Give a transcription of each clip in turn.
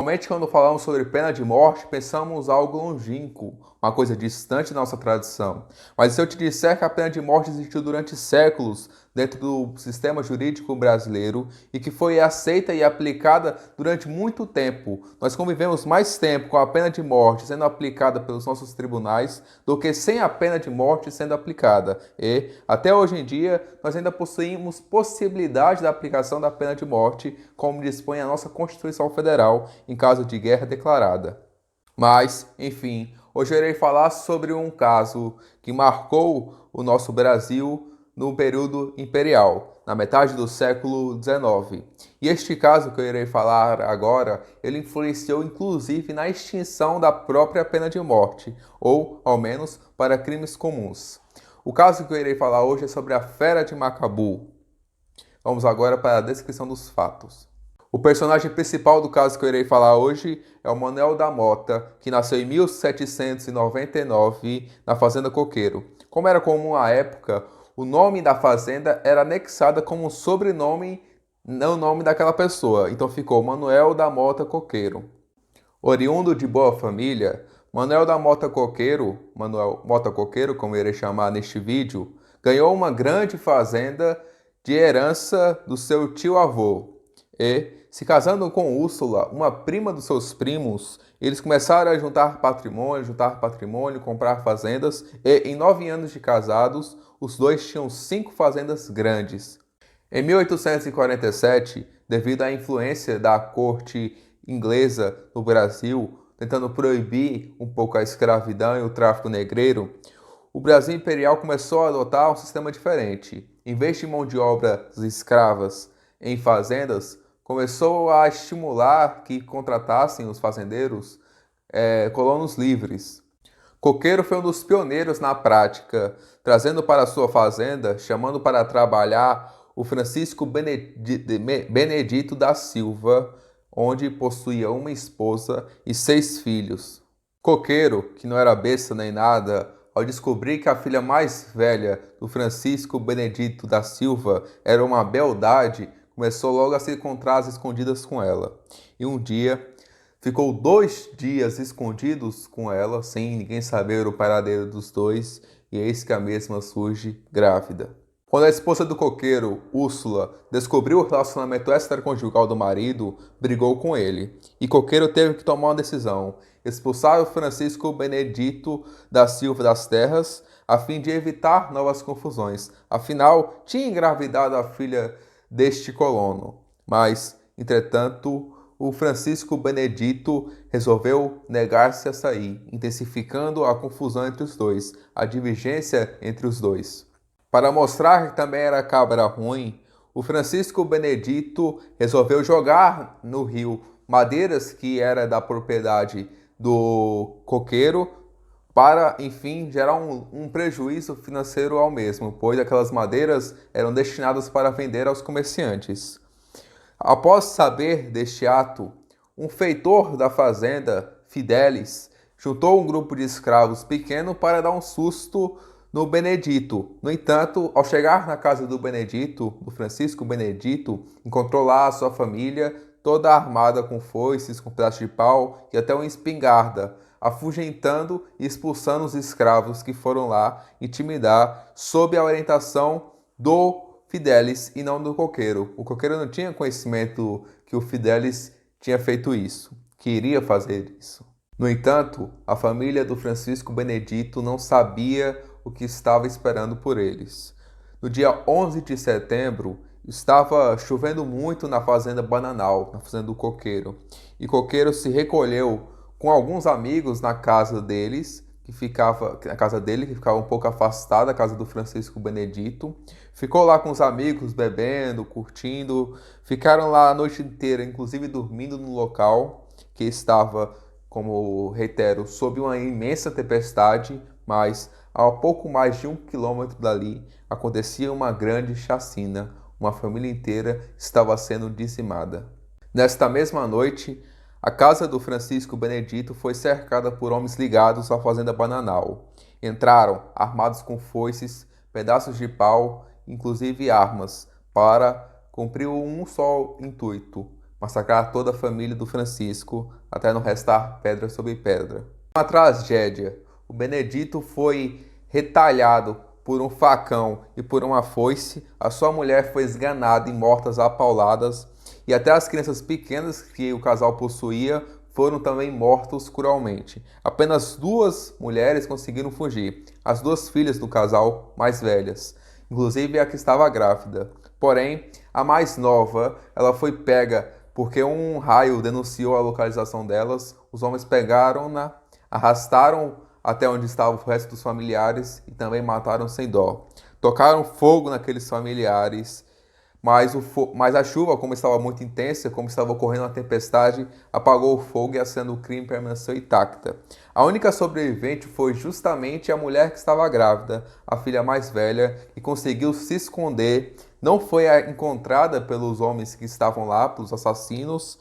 Normalmente, quando falamos sobre pena de morte, pensamos algo longínquo, uma coisa distante da nossa tradição. Mas se eu te disser que a pena de morte existiu durante séculos dentro do sistema jurídico brasileiro e que foi aceita e aplicada durante muito tempo, nós convivemos mais tempo com a pena de morte sendo aplicada pelos nossos tribunais do que sem a pena de morte sendo aplicada. E, até hoje em dia, nós ainda possuímos possibilidade da aplicação da pena de morte, como dispõe a nossa Constituição Federal, em caso de guerra declarada. Mas, enfim, hoje eu irei falar sobre um caso que marcou o nosso Brasil no período imperial, na metade do século XIX. E este caso que eu irei falar agora, ele influenciou inclusive na extinção da própria pena de morte, ou ao menos para crimes comuns. O caso que eu irei falar hoje é sobre a Fera de Macabu. Vamos agora para a descrição dos fatos. O personagem principal do caso que eu irei falar hoje é o Manuel da Mota, que nasceu em 1799 na Fazenda Coqueiro. Como era comum à época, o nome da fazenda era anexado como um sobrenome, não o nome daquela pessoa. Então ficou Manuel da Mota Coqueiro. Oriundo de boa família, Manuel da Mota Coqueiro, Manuel Mota Coqueiro, como eu irei chamar neste vídeo, ganhou uma grande fazenda de herança do seu tio-avô. E, se casando com Úrsula, uma prima dos seus primos, eles começaram a juntar patrimônio, comprar fazendas, e em 9 anos de casados, os dois tinham 5 fazendas grandes. Em 1847, devido à influência da corte inglesa no Brasil, tentando proibir um pouco a escravidão e o tráfico negreiro, o Brasil imperial começou a adotar um sistema diferente. Em vez de mão de obra escravas em fazendas, começou a estimular que contratassem os fazendeiros colonos livres. Coqueiro foi um dos pioneiros na prática, trazendo para sua fazenda, chamando para trabalhar o Francisco Benedito da Silva, onde possuía uma esposa e 6 filhos. Coqueiro, que não era besta nem nada, ao descobrir que a filha mais velha do Francisco Benedito da Silva era uma beldade, começou logo a se encontrar às escondidas com ela. E um dia, ficou 2 dias escondidos com ela, sem ninguém saber o paradeiro dos dois, e eis que a mesma surge grávida. Quando a esposa do coqueiro, Úrsula, descobriu o relacionamento extraconjugal do marido, brigou com ele. E Coqueiro teve que tomar uma decisão: expulsar o Francisco Benedito da Silva das terras, a fim de evitar novas confusões. Afinal, tinha engravidado a filha deste colono. Mas, entretanto, o Francisco Benedito resolveu negar-se a sair, intensificando a confusão entre os dois, a divergência entre os dois. Para mostrar que também era cabra ruim, o Francisco Benedito resolveu jogar no rio madeiras que era da propriedade do coqueiro para, enfim, gerar um prejuízo financeiro ao mesmo, pois aquelas madeiras eram destinadas para vender aos comerciantes. Após saber deste ato, um feitor da fazenda, Fidelis, juntou um grupo de escravos pequeno para dar um susto no Benedito. No entanto, ao chegar na casa do Benedito, do Francisco Benedito, encontrou lá a sua família, toda armada com foices, com pedaços de pau e até uma espingarda, afugentando e expulsando os escravos que foram lá intimidar sob a orientação do Fidelis e não do coqueiro. O coqueiro não tinha conhecimento que o Fidelis tinha feito isso, que iria fazer isso. No entanto, a família do Francisco Benedito não sabia o que estava esperando por eles. No dia 11 de setembro, estava chovendo muito na fazenda Bananal, na fazenda do coqueiro. E Coqueiro se recolheu com alguns amigos na casa deles, que ficava um pouco afastada da casa do Francisco Benedito. Ficou lá com os amigos, bebendo, curtindo. Ficaram lá a noite inteira, inclusive dormindo no local que estava, como reitero, sob uma imensa tempestade, mas a pouco mais de 1 quilômetro dali acontecia uma grande chacina. Uma família inteira estava sendo dizimada. Nesta mesma noite, a casa do Francisco Benedito foi cercada por homens ligados à fazenda Bananal. Entraram, armados com foices, pedaços de pau, inclusive armas, para cumprir um só intuito: massacrar toda a família do Francisco, até não restar pedra sobre pedra. Uma tragédia. O Benedito foi retalhado por um facão e por uma foice, a sua mulher foi esganada e mortas a pauladas, e até as crianças pequenas que o casal possuía foram também mortos cruelmente. Apenas duas mulheres conseguiram fugir, as duas filhas do casal mais velhas, inclusive a que estava grávida. Porém, a mais nova, ela foi pega porque um raio denunciou a localização delas. Os homens pegaram-na, arrastaram até onde estavam o resto dos familiares e também mataram sem dó. Tocaram fogo naqueles familiares, mas a chuva, como estava muito intensa, como estava ocorrendo uma tempestade, apagou o fogo e a cena do crime permaneceu intacta. A única sobrevivente foi justamente a mulher que estava grávida, a filha mais velha, que conseguiu se esconder, não foi encontrada pelos homens que estavam lá, pelos assassinos,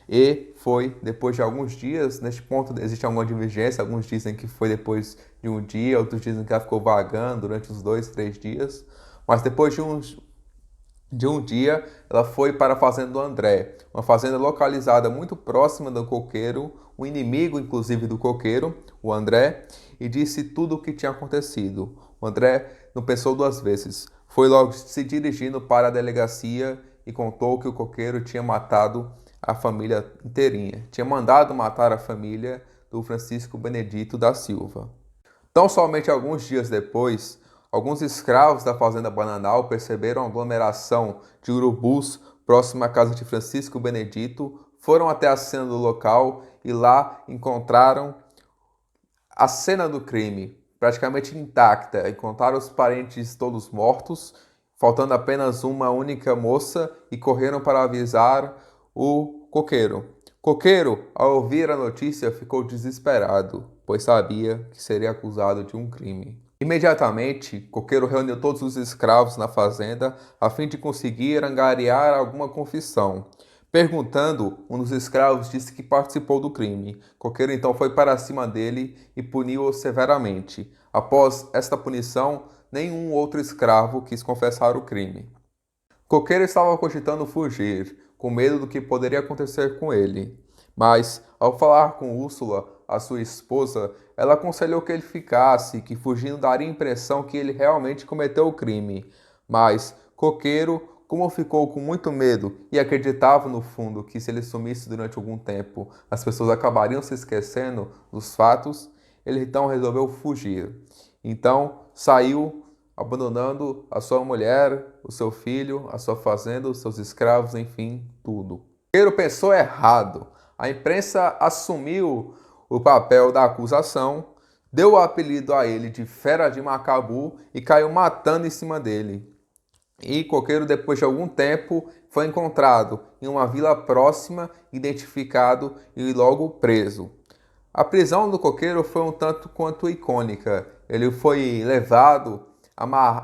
e foi depois de alguns dias. Neste ponto existe alguma divergência, alguns dizem que foi depois de um dia, outros dizem que ela ficou vagando durante os 2, 3 dias, mas depois de um dia, ela foi para a fazenda do André, uma fazenda localizada muito próxima do coqueiro, um inimigo inclusive do coqueiro, o André, e disse tudo o que tinha acontecido. O André não pensou duas vezes, foi logo se dirigindo para a delegacia e contou que o coqueiro tinha matado a família inteirinha, tinha mandado matar a família do Francisco Benedito da Silva. Tão somente alguns dias depois, alguns escravos da fazenda Bananal perceberam a aglomeração de urubus próximo à casa de Francisco Benedito, foram até a cena do local e lá encontraram a cena do crime praticamente intacta. Encontraram os parentes todos mortos, faltando apenas uma única moça, e correram para avisar o coqueiro. Coqueiro, ao ouvir a notícia, ficou desesperado, pois sabia que seria acusado de um crime. Imediatamente, Coqueiro reuniu todos os escravos na fazenda a fim de conseguir angariar alguma confissão. Perguntando, um dos escravos disse que participou do crime. Coqueiro então foi para cima dele e puniu-o severamente. Após esta punição, nenhum outro escravo quis confessar o crime. Coqueiro estava cogitando fugir, com medo do que poderia acontecer com ele. Mas, ao falar com Úrsula, a sua esposa, ela aconselhou que ele ficasse, que fugindo daria a impressão que ele realmente cometeu o crime. Mas Coqueiro, como ficou com muito medo e acreditava no fundo que se ele sumisse durante algum tempo, as pessoas acabariam se esquecendo dos fatos, ele então resolveu fugir. Então saiu, abandonando a sua mulher, o seu filho, a sua fazenda, os seus escravos, enfim, tudo. Coqueiro pensou errado. A imprensa assumiu o papel da acusação, deu o apelido a ele de Fera de Macabu e caiu matando em cima dele. E Coqueiro, depois de algum tempo, foi encontrado em uma vila próxima, identificado e logo preso. A prisão do Coqueiro foi um tanto quanto icônica. Ele foi levado,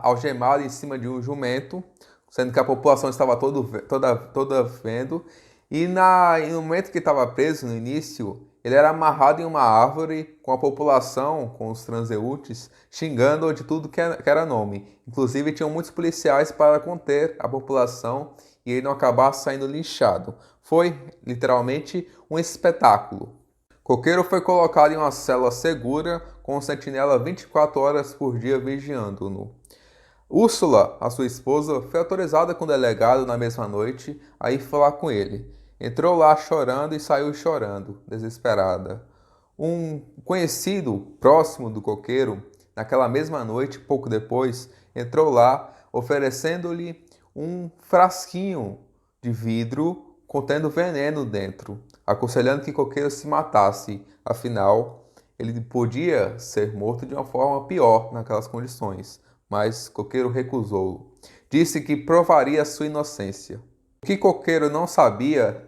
algemado em cima de um jumento, sendo que a população estava toda vendo. E no momento que estava preso, no início, ele era amarrado em uma árvore com a população, com os transeuntes, xingando de tudo que era nome. Inclusive, tinham muitos policiais para conter a população e ele não acabar saindo linchado. Foi, literalmente, um espetáculo. Coqueiro foi colocado em uma cela segura, com um sentinela 24 horas por dia vigiando-no. Úrsula, a sua esposa, foi autorizada com o delegado na mesma noite a ir falar com ele. Entrou lá chorando e saiu chorando, desesperada. Um conhecido próximo do Coqueiro, naquela mesma noite, pouco depois, entrou lá oferecendo-lhe um frasquinho de vidro contendo veneno dentro, aconselhando que Coqueiro se matasse, afinal, ele podia ser morto de uma forma pior naquelas condições, mas Coqueiro recusou. Disse que provaria sua inocência. O que Coqueiro não sabia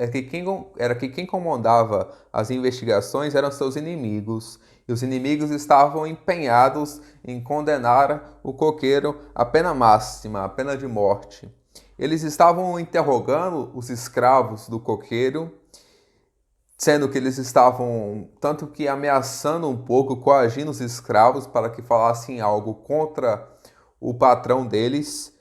era que quem comandava as investigações eram seus inimigos, e os inimigos estavam empenhados em condenar o Coqueiro à pena máxima, à pena de morte. Eles estavam interrogando os escravos do Coqueiro, sendo que eles estavam tanto que ameaçando um pouco, coagindo os escravos para que falassem algo contra o patrão deles.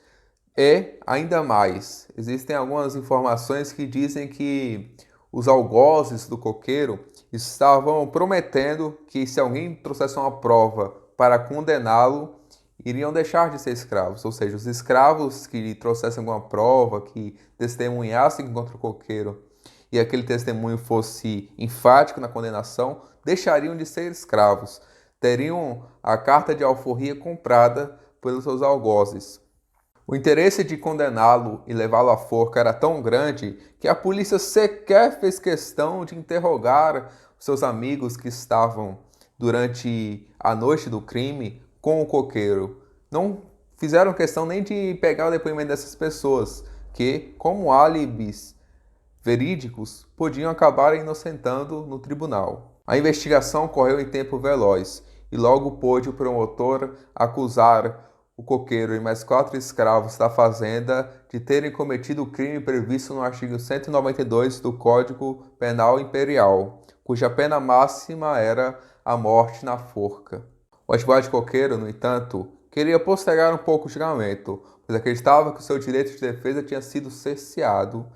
E ainda mais, existem algumas informações que dizem que os algozes do coqueiro estavam prometendo que se alguém trouxesse uma prova para condená-lo, iriam deixar de ser escravos. Ou seja, os escravos que trouxessem alguma prova, que testemunhassem contra o coqueiro e aquele testemunho fosse enfático na condenação, deixariam de ser escravos, teriam a carta de alforria comprada pelos seus algozes. O interesse de condená-lo e levá-lo à forca era tão grande que a polícia sequer fez questão de interrogar seus amigos que estavam durante a noite do crime com o coqueiro. Não fizeram questão nem de pegar o depoimento dessas pessoas, que, como álibis verídicos, podiam acabar inocentando no tribunal. A investigação correu em tempo veloz e logo pôde o promotor acusar o coqueiro e mais 4 escravos da fazenda de terem cometido o crime previsto no artigo 192 do Código Penal Imperial, cuja pena máxima era a morte na forca. O advogado de coqueiro, no entanto, queria postergar um pouco o julgamento, pois acreditava que o seu direito de defesa tinha sido cerceado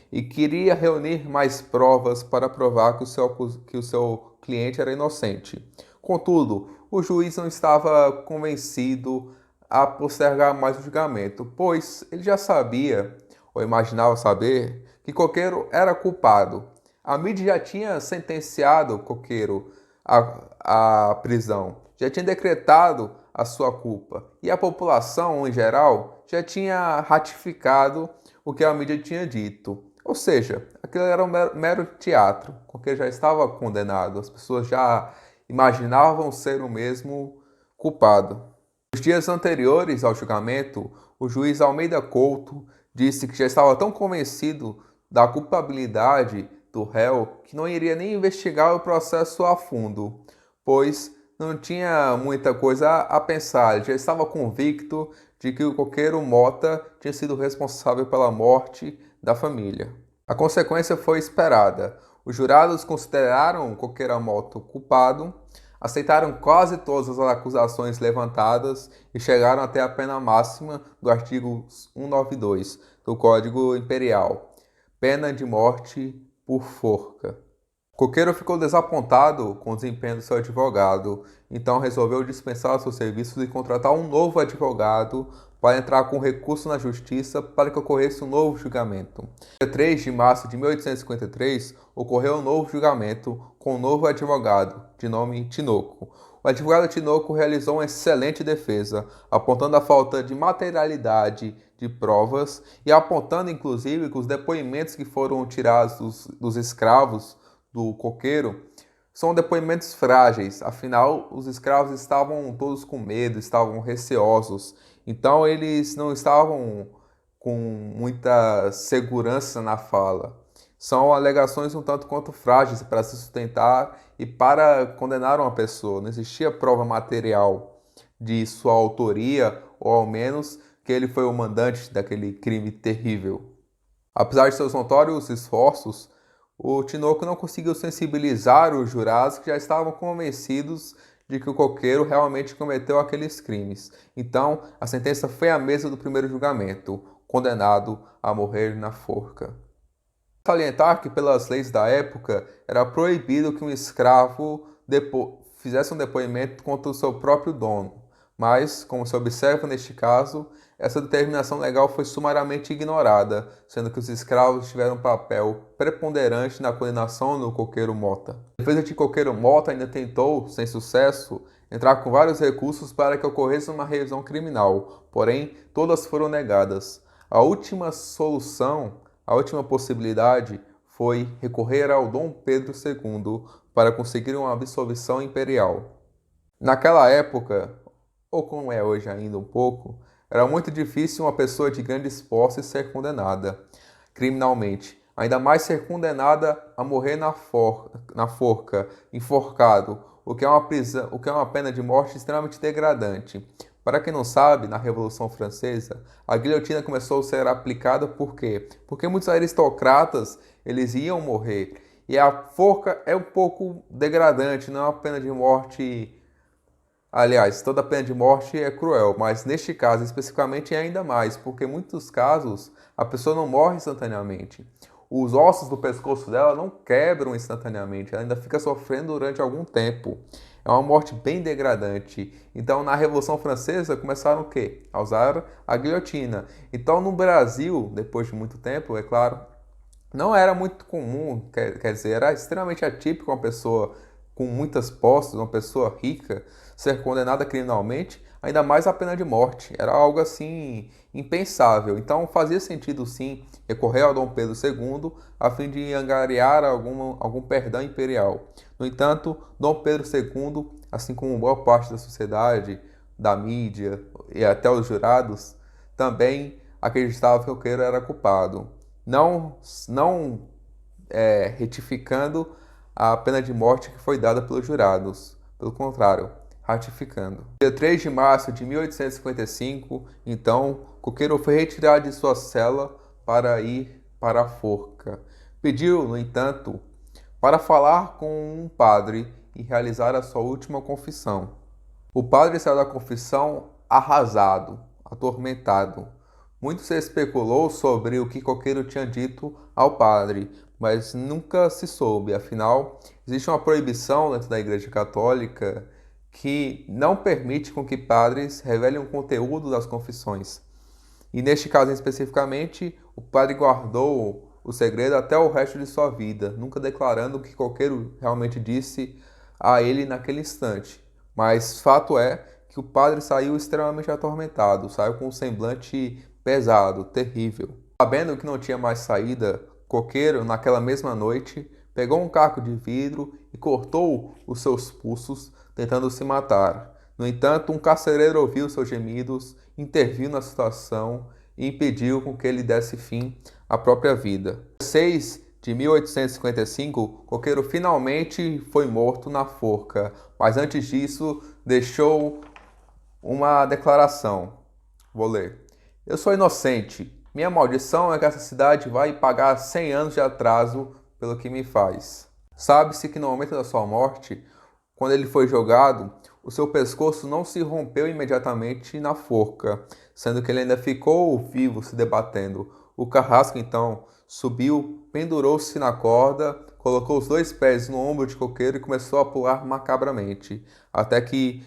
e queria reunir mais provas para provar que o seu cliente era inocente. Contudo, o juiz não estava convencido a postergar mais o julgamento, pois ele já sabia, ou imaginava saber, que Coqueiro era culpado. A mídia já tinha sentenciado Coqueiro à prisão, já tinha decretado a sua culpa, e a população, em geral, já tinha ratificado o que a mídia tinha dito. Ou seja, aquilo era um mero teatro, Coqueiro já estava condenado, as pessoas já imaginavam ser o mesmo culpado. Nos dias anteriores ao julgamento, o juiz Almeida Couto disse que já estava tão convencido da culpabilidade do réu que não iria nem investigar o processo a fundo, pois não tinha muita coisa a pensar. Ele já estava convicto de que o coqueiro Mota tinha sido responsável pela morte da família. A consequência foi esperada. Os jurados consideraram o coqueiro Mota culpado, aceitaram quase todas as acusações levantadas e chegaram até a pena máxima do artigo 192 do Código Imperial, pena de morte por forca. Coqueiro ficou desapontado com o desempenho do seu advogado, então resolveu dispensar seus serviços e contratar um novo advogado para entrar com recurso na justiça para que ocorresse um novo julgamento. No dia 3 de março de 1853, ocorreu um novo julgamento com um novo advogado, de nome Tinoco. O advogado Tinoco realizou uma excelente defesa, apontando a falta de materialidade de provas e apontando, inclusive, que os depoimentos que foram tirados dos escravos do coqueiro são depoimentos frágeis, afinal, os escravos estavam todos com medo, estavam receosos, então eles não estavam com muita segurança na fala. São alegações um tanto quanto frágeis para se sustentar e para condenar uma pessoa. Não existia prova material de sua autoria, ou ao menos que ele foi o mandante daquele crime terrível. Apesar de seus notórios esforços, o Tinoco não conseguiu sensibilizar os jurados que já estavam convencidos de que o coqueiro realmente cometeu aqueles crimes. Então, a sentença foi a mesma do primeiro julgamento, condenado a morrer na forca. Salientar que, pelas leis da época, era proibido que um escravo fizesse um depoimento contra o seu próprio dono, mas, como se observa neste caso, essa determinação legal foi sumariamente ignorada, sendo que os escravos tiveram um papel preponderante na condenação do coqueiro Mota. A defesa de coqueiro Mota ainda tentou, sem sucesso, entrar com vários recursos para que ocorresse uma revisão criminal, porém, todas foram negadas. A última solução, a última possibilidade, foi recorrer ao Dom Pedro II para conseguir uma absolvição imperial. Naquela época, ou como é hoje ainda um pouco, era muito difícil uma pessoa de grandes posses ser condenada criminalmente, ainda mais ser condenada a morrer na forca, enforcado, o que é uma pena de morte extremamente degradante. Para quem não sabe, na Revolução Francesa, a guilhotina começou a ser aplicada por quê? Porque muitos aristocratas eles iam morrer, e a forca é um pouco degradante, não é uma pena de morte Aliás, toda pena de morte é cruel, mas neste caso especificamente é ainda mais, porque em muitos casos a pessoa não morre instantaneamente. Os ossos do pescoço dela não quebram instantaneamente, ela ainda fica sofrendo durante algum tempo. É uma morte bem degradante. Então, na Revolução Francesa, começaram o quê? A usar a guilhotina. Então, no Brasil, depois de muito tempo, é claro, não era muito comum, quer dizer, era extremamente atípico uma pessoa com muitas posses, uma pessoa rica, ser condenada criminalmente, ainda mais a pena de morte. Era algo assim impensável. Então fazia sentido sim recorrer ao Dom Pedro II a fim de angariar algum perdão imperial. No entanto, Dom Pedro II, assim como boa parte da sociedade, da mídia e até os jurados, também acreditava que o Coqueiro era culpado. Não retificando a pena de morte que foi dada pelos jurados. Pelo contrário, ratificando. Dia 3 de março de 1855, então, Coqueiro foi retirado de sua cela para ir para a forca. Pediu, no entanto, para falar com um padre e realizar a sua última confissão. O padre saiu da confissão arrasado, atormentado. Muito se especulou sobre o que Coqueiro tinha dito ao padre, mas nunca se soube. Afinal, existe uma proibição dentro da Igreja Católica que não permite com que padres revelem o conteúdo das confissões. E neste caso especificamente, o padre guardou o segredo até o resto de sua vida, nunca declarando o que Coqueiro realmente disse a ele naquele instante. Mas fato é que o padre saiu extremamente atormentado, saiu com um semblante pesado, terrível. Sabendo que não tinha mais saída, Coqueiro, naquela mesma noite, pegou um caco de vidro e cortou os seus pulsos, tentando se matar. No entanto, um carcereiro ouviu seus gemidos, interviu na situação e impediu com que ele desse fim à própria vida. Em 6 de 1855, Coqueiro finalmente foi morto na forca, mas antes disso deixou uma declaração. Vou ler. Eu sou inocente. Minha maldição é que essa cidade vai pagar 100 anos de atraso pelo que me faz. Sabe-se que no momento da sua morte, quando ele foi jogado, o seu pescoço não se rompeu imediatamente na forca, sendo que ele ainda ficou vivo se debatendo. O carrasco então subiu, pendurou-se na corda, colocou os dois pés no ombro de Coqueiro e começou a pular macabramente, até que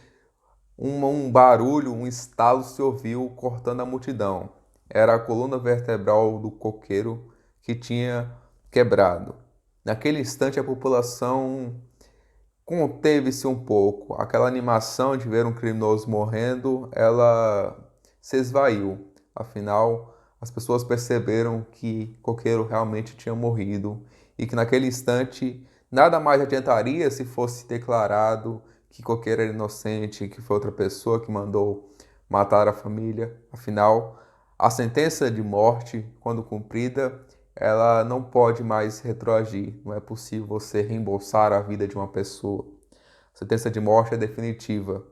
um barulho, um estalo se ouviu cortando a multidão. Era a coluna vertebral do Coqueiro que tinha quebrado. Naquele instante a população conteve-se um pouco. Aquela animação de ver um criminoso morrendo, ela se esvaiu. Afinal, as pessoas perceberam que Coqueiro realmente tinha morrido e que naquele instante nada mais adiantaria se fosse declarado que Coqueiro era inocente, que foi outra pessoa que mandou matar a família. Afinal, a sentença de morte, quando cumprida, ela não pode mais retroagir. Não é possível você reembolsar a vida de uma pessoa. A sentença de morte é definitiva.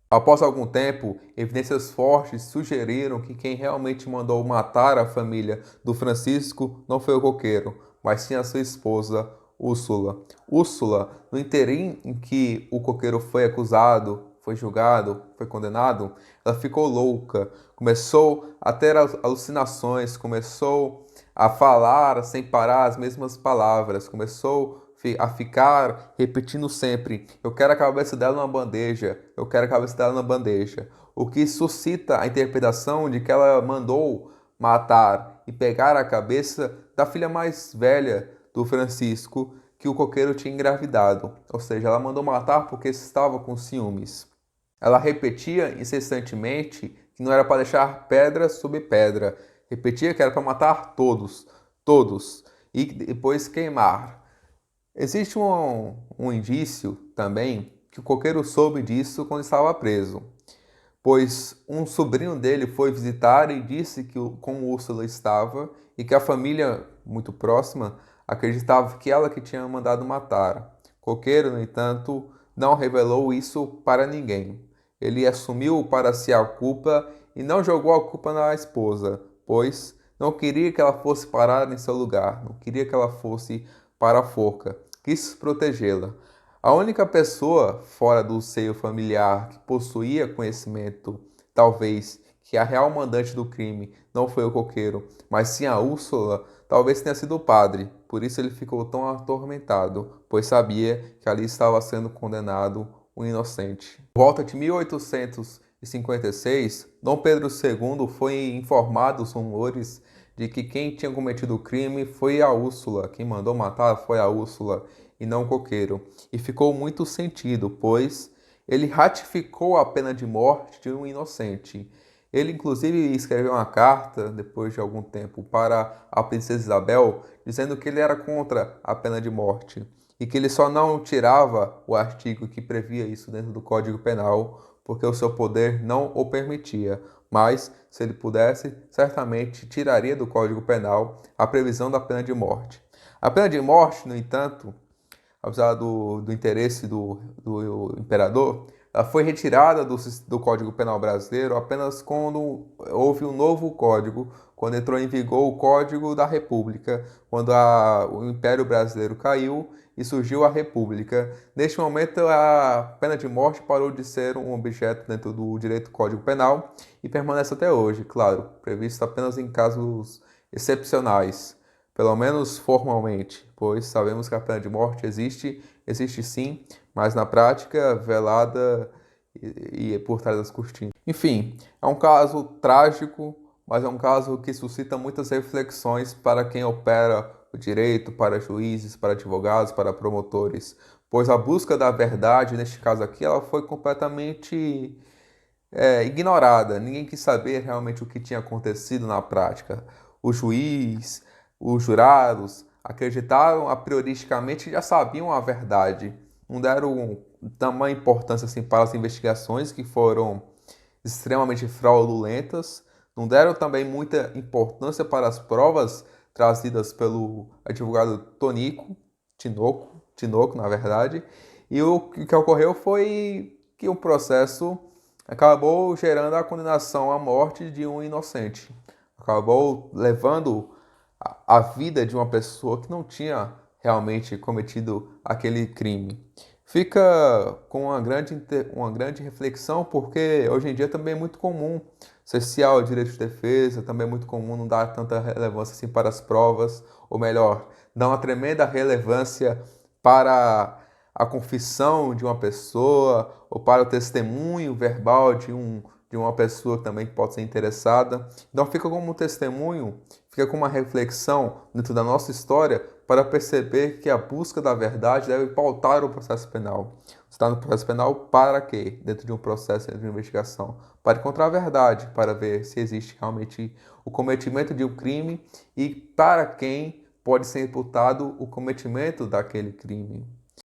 Após algum tempo, evidências fortes sugeriram que quem realmente mandou matar a família do Francisco não foi o Coqueiro, mas sim a sua esposa, Úrsula. Úrsula, no interim em que o Coqueiro foi acusado, foi julgado, foi condenado, ela ficou louca, começou a ter alucinações, começou a falar sem parar as mesmas palavras, começou a ficar repetindo sempre: eu quero a cabeça dela numa bandeja, eu quero a cabeça dela na bandeja. O que suscita a interpretação de que ela mandou matar e pegar a cabeça da filha mais velha do Francisco, que o Coqueiro tinha engravidado. Ou seja, ela mandou matar porque estava com ciúmes. Ela repetia incessantemente que não era para deixar pedra sobre pedra. Repetia que era para matar todos, todos, e depois queimar. Existe um indício também que o Coqueiro soube disso quando estava preso, pois um sobrinho dele foi visitar e disse que como Úrsula estava e que a família muito próxima acreditava que ela que tinha mandado matar. Coqueiro, no entanto, não revelou isso para ninguém. Ele assumiu para si a culpa e não jogou a culpa na esposa, pois não queria que ela fosse parar em seu lugar, não queria que ela fosse para a forca, quis protegê-la. A única pessoa fora do seio familiar que possuía conhecimento, talvez, que a real mandante do crime não foi o coqueiro, mas sim a Úrsula, talvez tenha sido o padre. Por isso ele ficou tão atormentado, pois sabia que ali estava sendo condenado um inocente. Por volta de 1856, Dom Pedro II foi informado dos rumores de que quem tinha cometido o crime foi a Úrsula, quem mandou matar foi a Úrsula e não o coqueiro. E ficou muito sentido, pois ele ratificou a pena de morte de um inocente. Ele, inclusive, escreveu uma carta, depois de algum tempo, para a princesa Isabel, dizendo que ele era contra a pena de morte e que ele só não tirava o artigo que previa isso dentro do Código Penal porque o seu poder não o permitia. Mas, se ele pudesse, certamente tiraria do Código Penal a previsão da pena de morte. A pena de morte, no entanto, apesar do interesse do imperador, ela foi retirada do Código Penal brasileiro apenas quando houve um novo código, quando entrou em vigor o Código da República, quando o Império Brasileiro caiu e surgiu a República. Neste momento, a pena de morte parou de ser um objeto dentro do direito Código Penal e permanece até hoje, claro, previsto apenas em casos excepcionais, pelo menos formalmente, pois sabemos que a pena de morte existe sim, mas na prática velada e por trás das cortinas. Enfim, é um caso trágico, mas é um caso que suscita muitas reflexões para quem opera o direito, para juízes, para advogados, para promotores, pois a busca da verdade, neste caso aqui, ela foi completamente ignorada. Ninguém quis saber realmente o que tinha acontecido na prática. O juiz, os jurados acreditaram a prioristicamente que já sabiam a verdade. Não deram tamanha importância assim para as investigações que foram extremamente fraudulentas. Não deram também muita importância para as provas trazidas pelo advogado Tinoco, na verdade. E o que ocorreu foi que o processo acabou gerando a condenação à morte de um inocente. Acabou levando a vida de uma pessoa que não tinha realmente cometido aquele crime. Fica com uma grande reflexão, porque hoje em dia também é muito comum cessear o direito de defesa, também é muito comum não dar tanta relevância assim para as provas, ou melhor, dar uma tremenda relevância para a confissão de uma pessoa ou para o testemunho verbal de uma pessoa também que pode ser interessada. Então fica como um testemunho, fica como uma reflexão dentro da nossa história para perceber que a busca da verdade deve pautar o processo penal. Você está no processo penal para quê? Dentro de um processo, dentro de uma investigação. Para encontrar a verdade, para ver se existe realmente o cometimento de um crime e para quem pode ser imputado o cometimento daquele crime.